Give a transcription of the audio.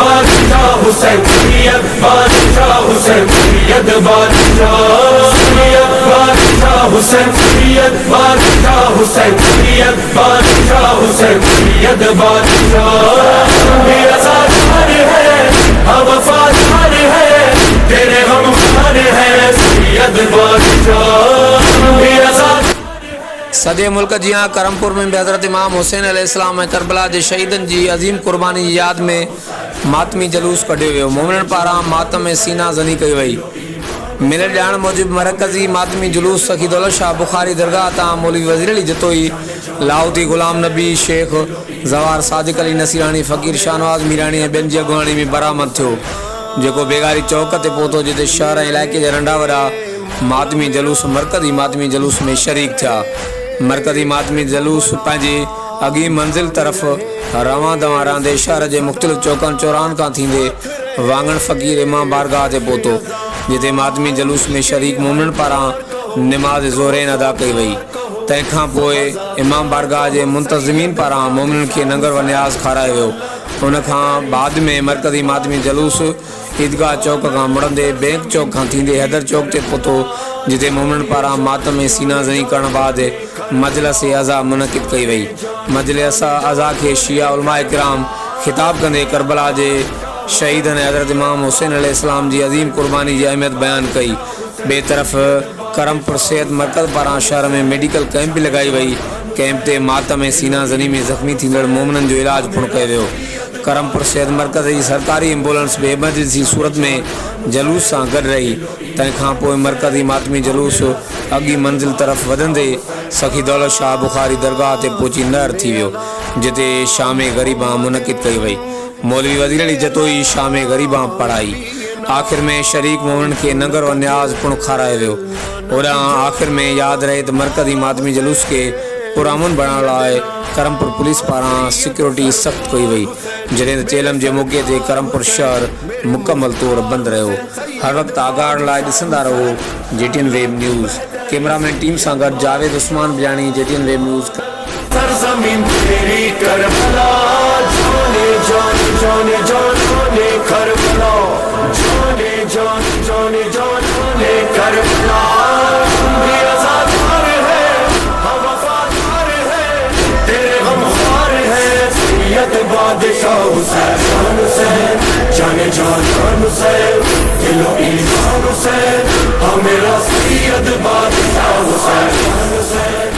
बादशाह हुसैन, सैयद बादशाह हुसैन, सैयद बादशाह, सैयद बादशाह हुसैन, सैयद बादशाह हुसैन, सैयद बादशाह हुसैन, सैयद बादशाह। मेरा साथार है, हम वफादार है, तेरे गमखार है सैयद बादशाह। मेरा साथ सॼे मुल्क जी करमपुर में भी हज़रत इमाम हुसैन अलैहिस्सलाम ऐं करबला जे शहीदनि जी अज़ीम क़ुर्बानी जी यादि में मातमी जलूस कढियो वियो। मोमिननि पारां मातम ऐं सीना ज़नी कई वई। मिलियल ॼाण मूजिबि मरकज़ी मातमी जुलूस सखी दौलत शाह बुखारी दरगाह तां मौलवी वज़ीर अली जतोई, लाहौती ग़ुलाम नबी, शेख ज़वार सादिक अली नसीरानी, फ़कीर शाहनवाज़ मीरानी ऐं ॿियनि जी अॻुवाणी में बरामद थियो, जेको बेगारी चौक ते पहुतो, जिते शहर ऐं इलाइक़े जा नंढा वॾा मातमी जलूस मरकज़ी मातमी जलूस में शरीक थिया। मरकज़ी मातमी जलूस पंहिंजी अॻी मंज़िल तरफ़ रवां दवां रहंदे शहर जे मुख़्तलिफ़ चौकनि चौराहनि खां थींदे वांगण फ़कीर इमाम बारगाह ते पहुतो, जिते मातमी जलूस में शरीक मोमिननि पारां निमाज़ ज़ोहरैन अदा कई वई। तंहिंखां पोइ इमाम बारगाह जे मुंतज़िमीन पारां मोमिननि खे नंगर व न्याज़ खारायो वियो। उनखां बाद में मरकज़ी मातमी जलूस ईदगाह चौक खां मुड़ंदे बैंक चौक खां थींदे हैदर चौक ते पहुतो, जिते मोमिननि पारां मातम ऐं सीना ज़नी करण बाद मजलिस अज़ा मुनक़िद कई वई। मजलिस अज़ा खे शिया उलमा इकराम ख़िताब कंदे करबला जे शहीदनि हज़रत इमाम हुसैन अलैहिस्सलाम जी अज़ीम क़ुर्बानी जी अहमियत बयानु कई। ॿिए तरफ़ करमपुर सेहत मरकज़ पारां शहर में मेडिकल कैंप बि लॻाई वई। कैंप ते मातम ऐं सीना ज़नी में ज़ख़्मी थींदड़ मोमिननि जो इलाज पिणु कयो वियो। करमपुर सेहत मरकज़ जी सरकारी एम्बुलेंस बि एमरजेंसी सूरत में जलूस सां गॾु रही। तंहिंखां पोइ मरकज़ी मातमी जलूस अॻी मंज़िल तरफ़ वधंदे सखी दौलत शाह बुखारी दरगाह ते पहुची नहर थी वियो, जिते शाम ग़रीबां मुनक़िद कई वई। मौलवी वज़ीर अली जतोई शाम ग़रीबां पढ़ाई। आख़िर में शरीक मोमिननि खे नंगर व न्याज़ पिणु खारायो वियो। होॾां आख़िर में यादि रहे त मरकज़ी मातमी जलूस खे पुरअमन बणाइण लाइ करमपुर पुलिस पारां सिक्योरिटी सख़्त कई वई, जॾहिं त चेलम जे मौक़े ते करमपुर शहर मुकमल तौर बंदि रहियो। हर वक़्तु आगाह लाइ ॾिसंदा रहो JTN web news. Cameraman team सां गॾु Javed Usman Biyani, JTN web news. सरज़मीन तेरी करबला, जाने जान जाने जाने करबला, जाने जान जाने जाने करबला। मेरा साथार है, हम वफादार है, तेरे गमखार है सैयद बादशाह हुसैन, जाने जान हुसैन, दिलो ईमान हुसैन, मेरा सैयद बादशाह हुसैन।